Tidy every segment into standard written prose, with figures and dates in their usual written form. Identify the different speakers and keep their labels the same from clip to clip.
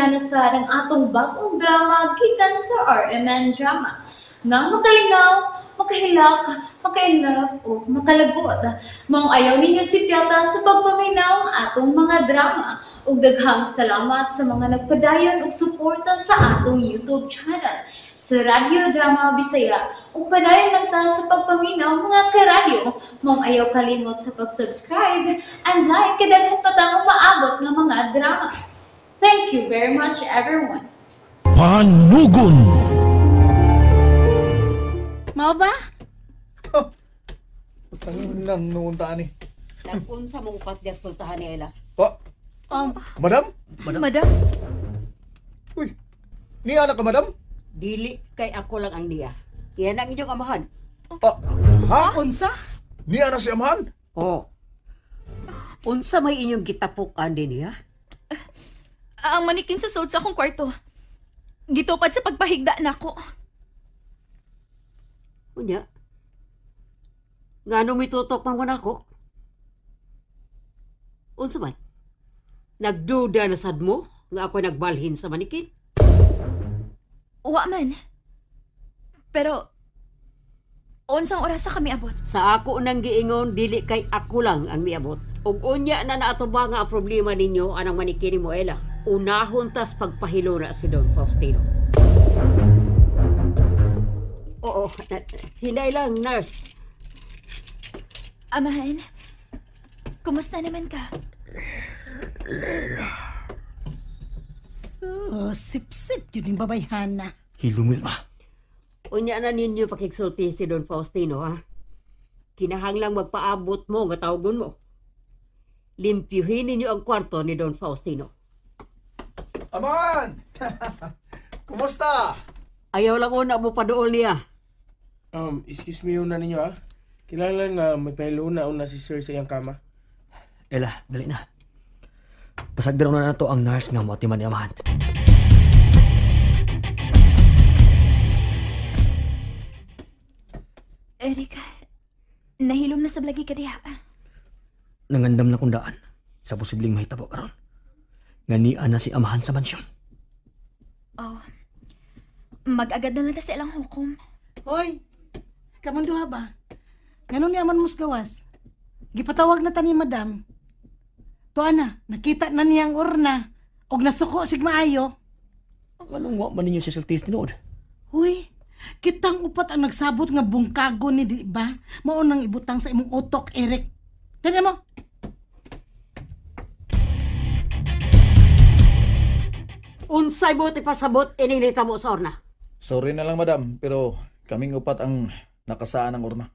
Speaker 1: kanasad ang atong bagong drama gikan sa RMN Drama. Nga makalingaw, makahilak, maka-inlove, o makalagot. Maong ayaw ninyo si Piota sa pagpaminaw ang atong mga drama. Ug daghang salamat sa mga nagpadayon ug suporta sa atong YouTube channel sa Radio Drama Bisaya. Ug padayon lang ta sa pagpaminaw mga karadyo. Maong ayaw kalimot sa pag-subscribe and like kadaghan pa tang maabot nga mga drama. Thank you very much everyone.
Speaker 2: Panugon.
Speaker 3: Mao ba?
Speaker 4: Ang nang noon taan ni.
Speaker 5: Nag-unsa mo upat di eskultahan ni Ella.
Speaker 4: Madam?
Speaker 3: Madam?
Speaker 4: Uy, ni anak ka, madam?
Speaker 5: Dili kay ako lang ang niya. Iyan ang inyong amahan.
Speaker 4: Ha?
Speaker 3: Unsa?
Speaker 4: Ni anak si amahan?
Speaker 5: Oh. Unsa may inyong gitapukan din niya?
Speaker 6: Ang manikin sa sud sa akong kwarto. Gitupad sa pagpahigda nako.
Speaker 5: Unya. Ngano mitutok man mo nako? Unsa man? Nagduda na sad mo nga ako nagbalhin sa manikin?
Speaker 6: Wa man. Pero unsang oras sa kami abot?
Speaker 5: Sa ako nang giingon dili kay ako lang ang miabot. Ug unya na naatoba nga ang problema ninyo anang manikin mo Ella. Unahon tas pagpahilo na si Don Faustino. Oo, hinay lang, nurse.
Speaker 6: Amahan, kumusta naman ka?
Speaker 3: So, sip-sip yun yung babayhan na.
Speaker 2: Hilumil ma.
Speaker 5: Unya na ninyo pakigsulti si Don Faustino, ha? Kinahanglang magpaabot mo nga tawgon mo. Limpyuhin ninyo ang kwarto ni Don Faustino.
Speaker 4: Aman! Kumusta?
Speaker 5: Ayaw lang una mo padool niya.
Speaker 7: Excuse me una ninyo Kilala nga may pahiluna una si sir sa iyang kama.
Speaker 2: Ella, dali na. Pasagdaraw na nato ang nurse nga moatiman ni amahan.
Speaker 6: Erika, nahilom na sa blagi ka diha.
Speaker 2: Nangandam na kong daan sa posibleng mahitabo karon. Ganian na si amahan sa mansyon.
Speaker 6: Oh, mag-agad na lang ta sa ilang hukom.
Speaker 3: Hoy, kamanduha ba? Ganun ni aman musgawas. Gipatawag na ta ni madam. Tuwa na, nakita na niyang urna. Og nasuko sig maayo.
Speaker 2: Anong wa man ninyo si Sultis tinuod?
Speaker 3: Huy, kitang upat ang nagsabot nga bungkago ni di ba? Mao nang ibutang sa imong utok, Eric. Tanya mo.
Speaker 5: Unsay buti pasabot ininita mo sa orna?
Speaker 4: Sorry na lang, madam, pero kaming upat ang nakasaan ng urna.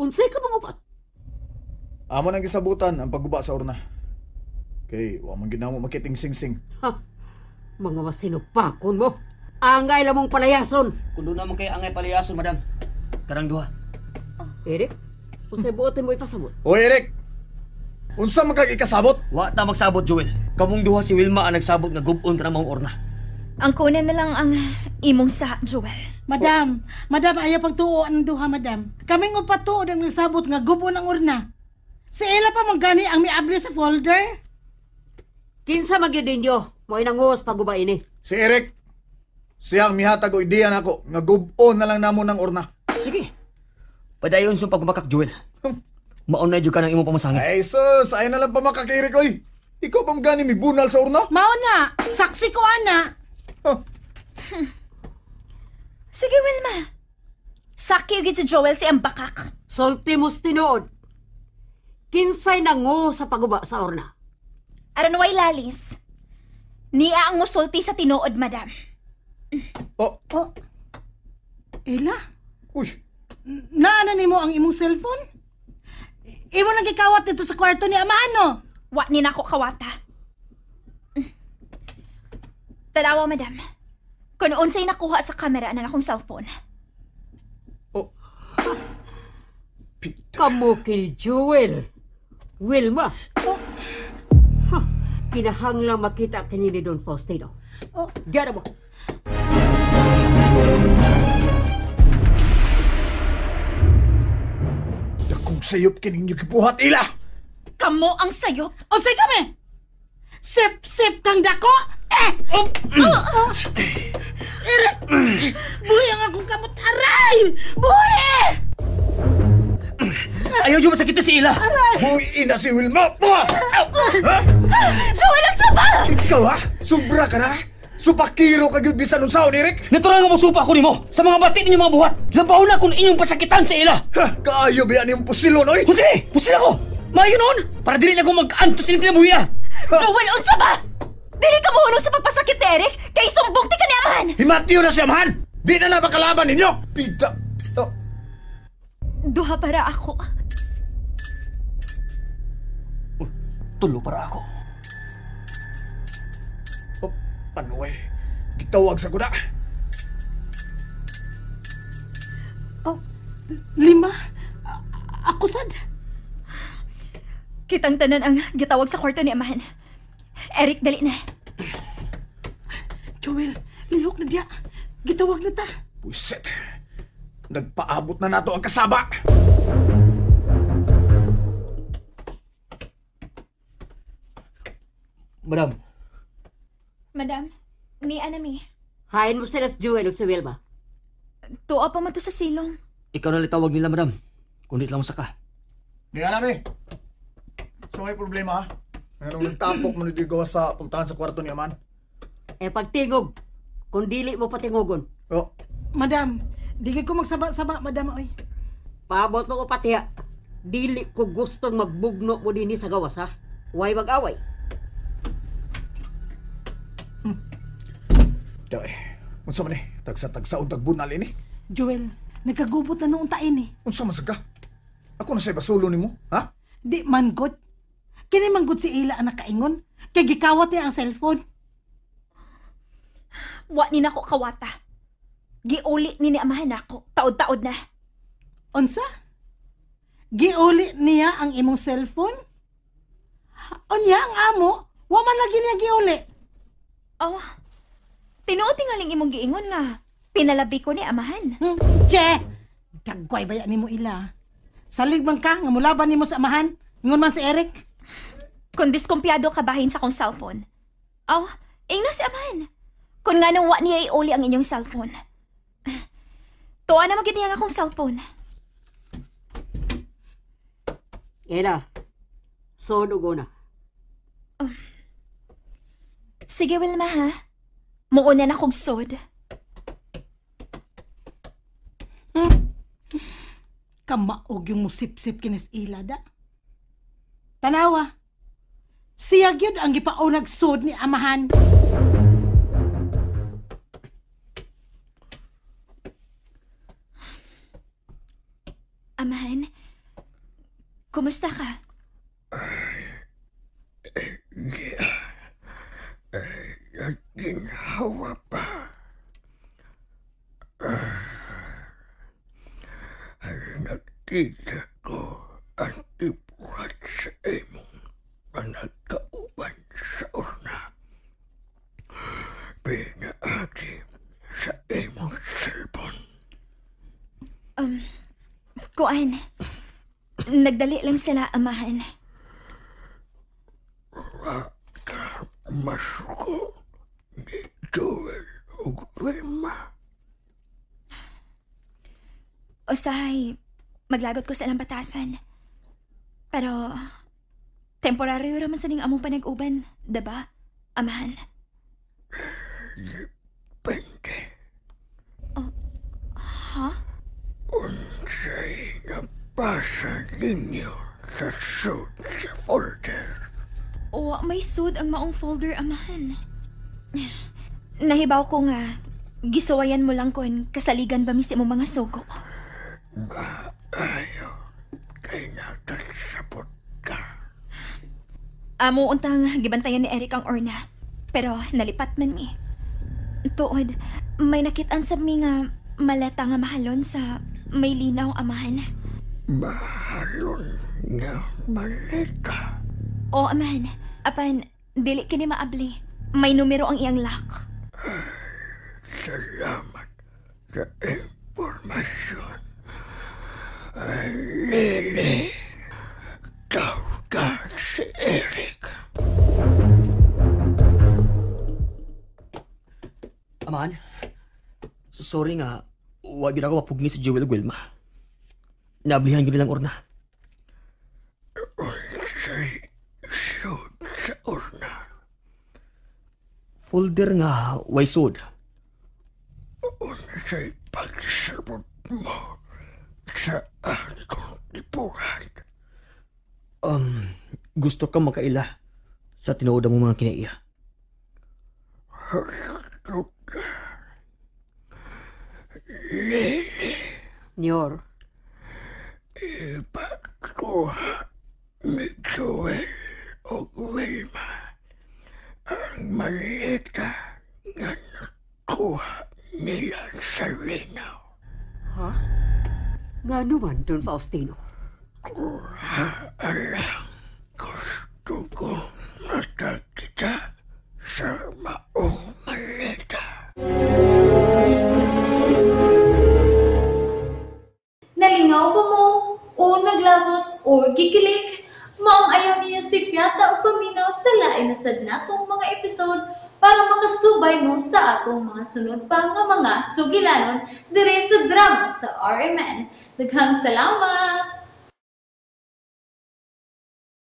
Speaker 5: Unsay ka mangupat?
Speaker 4: Amo nang gisabutan ang pagguba sa urna. Kay, wa man ginamo makiting sing-sing.
Speaker 5: Ha? Mga masinupakon mo. Angay lamong palayason.
Speaker 2: Kundo naman kay angay palayason, madam. Karang duha.
Speaker 5: Eric, unsay buotin mo ipasabot?
Speaker 4: O Eric! Unsa man kag ikasabot?
Speaker 2: Wa ta magsabot, Joel. Kamong duha si Wilma ang nagsabot nga gubon ka na mong orna.
Speaker 6: Ang kunin na lang ang imong sa Joel.
Speaker 3: Madam, ayaw pagtuo ang duha, madam. Kaming upat tuod ang nagsabot nga gubo ng urna. Si Ella pa manggani ang miabli sa folder.
Speaker 5: Kinsa magyudinyo mo inanguos paguba ini.
Speaker 4: Si Eric! Siyang mihatag o ideya nako nga gubon na lang namo ng urna.
Speaker 2: Sige. Padayon sa pagmakak, Joel. Maon na jud ka ng imong pamasangit.
Speaker 4: Ay sus, ay na lang pa makaka-Eric, oy. Ikaw pa gani may bunal sa urna?
Speaker 3: Mao na, saksi ko ana.
Speaker 6: Sige, Wilma. Sakyo gid si Joel si ang bakak.
Speaker 5: Solti mos tinuod. Kinsay nangu sa paguba sa orna.
Speaker 6: Aron way lalis. Niya ang musulti sa tinuod, madam.
Speaker 4: Oh,
Speaker 3: Ella,
Speaker 4: uy.
Speaker 3: naana nimo ang imong cellphone? Imo nang gikawat dito sa kwarto ni Amano.
Speaker 6: Wa ni nako kawata. Tanawa, madam. Kung unsay nakuha sa kamera ng akong cellphone.
Speaker 4: Oh.
Speaker 5: Kamu kil Joel. Wilma. Ha, kinahanglang makita kini ni Don Faustino. Diyan mo.
Speaker 4: Dakong sayop kining nyo gibuhat, ila!
Speaker 6: Kamo ang sayop.
Speaker 3: Unsay kami? Sip-sip kang dako? Eric! Buhi ang akong kamot. Aray! Buhi!
Speaker 2: Ayaw nyo masakitin si Ila!
Speaker 4: Buhiin na si Wilma! Buha!
Speaker 6: Joel, ang sama!
Speaker 4: Ikaw ha? Sobra ka na? Supakiro ka yun bisan nun saon, Eric?
Speaker 2: Natural nga mo supa ko nimo sa mga bati ninyo mga buhat. Labaw na kung inyong pasakitan sa Ila.
Speaker 4: Ha? Kaayo ba yan yung pusilon, oy?
Speaker 2: Sige ako! Maayo noon! Para dili na ko mag-antos silang kinabuhi.
Speaker 6: Joel, unsa ba? Dili ka mahulog sa pagpasakit ni Eric kay sumbong ti ka ni amahan.
Speaker 4: Himatiyo na siya, mahan! Di na napakalaban ninyo! Pida! Oh.
Speaker 6: Duha para ako.
Speaker 2: Tulo para ako.
Speaker 4: Oh, panuay. Gitawag sa kuda.
Speaker 3: Oh, 5. Ako sad.
Speaker 6: Kitang tanan ang gitawag sa kwarto ni amahan. Eric, dali na.
Speaker 3: Joel, lihok na diya. Gitawag na ta.
Speaker 4: Puset. Nagpaabot na nato ang kasaba.
Speaker 2: Madam,
Speaker 6: Madam, ni Anami.
Speaker 5: Hain mo sila si Joel o si Wilma.
Speaker 6: Tuwa pa man to sa silong.
Speaker 2: ikaw na litawag nila, madam. Kundi lang saka.
Speaker 4: Di alam So may problema ha? Anong nagtapok mo nito gawa sa puntahan sa kwarto ni Aman?
Speaker 5: Pagtingog. Kung dili mo patingogon.
Speaker 4: Oh,
Speaker 3: Madam, di ko magsaba-saba, madam, oy.
Speaker 5: Paabot mo ko patiha. Dili ko gustong magbugno mo din sa gawas, ha? Huwag mag-away.
Speaker 4: Day. Unsa man tagsa-tagsa og tagbunal ini?
Speaker 3: Joel, nagkagubot na noong tain eh.
Speaker 4: Unsa man sagka? Ako na say basulo nimo, ha?
Speaker 3: Di man good. Kini man good si Ila ang nakaingon. Kay gikawat niya ang cellphone.
Speaker 6: Wa ni nako kawata. Giuli ni amahan ako. Taod-taod na.
Speaker 3: Unsa? Giuli niya ang imong cellphone? Unya ang amo? Wa man lagi niya giuli.
Speaker 6: Oh, tinutingaling imong giingon nga. Pinalabi ko ni amahan.
Speaker 3: Che! Dagway ba yan ni mo Ila? Salig man ka nga mulaban ni mo sa amahan? Ingon man si Eric?
Speaker 6: Kung diskumpiyado ka bahin sa kong cellphone. Oh, ingna si amahan. Kung nga nang wa niya iuli ang inyong cellphone. Tuwa na magiging ang akong cellphone.
Speaker 5: Ela, sodugo na.
Speaker 6: Sige, Wilma, ha? Muuna na kong sod.
Speaker 3: Kamaog yung musip-sip kinis Ila da. Tanawa. Siya gyud ang gipaunag sod ni amahan.
Speaker 6: Amahan, kumusta ka?
Speaker 8: Ginhawa pa. Nakita ko ang ibuhat sa imong panagkauban sa urna. Pinaagi sa imong cellphone.
Speaker 6: Kuan, nagdali lang sila, amahan.
Speaker 8: Waka masuko ni Joel ug Wilma.
Speaker 6: Usahay, maglagot ko sa ilang batasan. Pero, temporaryo raman sa ning among panag-uban, diba, amahan?
Speaker 8: Depende.
Speaker 6: Ha?
Speaker 8: Unsay nabasa ninyo sa suit sa folder?
Speaker 6: O, may sud ang maong folder, amahan. Nahibaw ko nga, gisuwayan mo lang kon kasaligan ba misi mo mga sugo.
Speaker 8: Maayo kay natasabot ka.
Speaker 6: Amo untang gibantayan ni Eric ang orna. Pero nalipat man mi. Tuod, may nakitaan sa mi nga maleta nga mahalon sa may linaw, amahan.
Speaker 8: Mahalon nga maleta.
Speaker 6: O, amahan. Apan, dili kini maabli. May numero ang iyang lock.
Speaker 8: Salamat sa impormasyon. Lili, tawag si Eric.
Speaker 2: Amahan, sorry nga, wag yun ako mapugni si Jewel Guilma. Naablihan yun nilang urna.
Speaker 8: Unsay sud sa urna.
Speaker 2: Folder nga, way sud.
Speaker 8: Unsay pagsabot mo sa akong tipuhan.
Speaker 2: Gusto ka makaila sa tinuod mo mga kinaiya.
Speaker 8: Lili,
Speaker 5: Nyor,
Speaker 8: ipagkuha ni Joel o Wilma ang malita nga nakuha nila sa linaw.
Speaker 5: ha? Nga naman, Don Faustino.
Speaker 8: Alang gusto ko matakita sa maong malita.
Speaker 1: Nalingaw ba mo? O naglagot? O gikilik? Maong ayaw niyo si Piata o paminaw sa lain na sadnatong mga episode para makasubay mo sa atong mga sunod pa nga mga sugilanon dire sa drama sa RMN. Daghang salamat!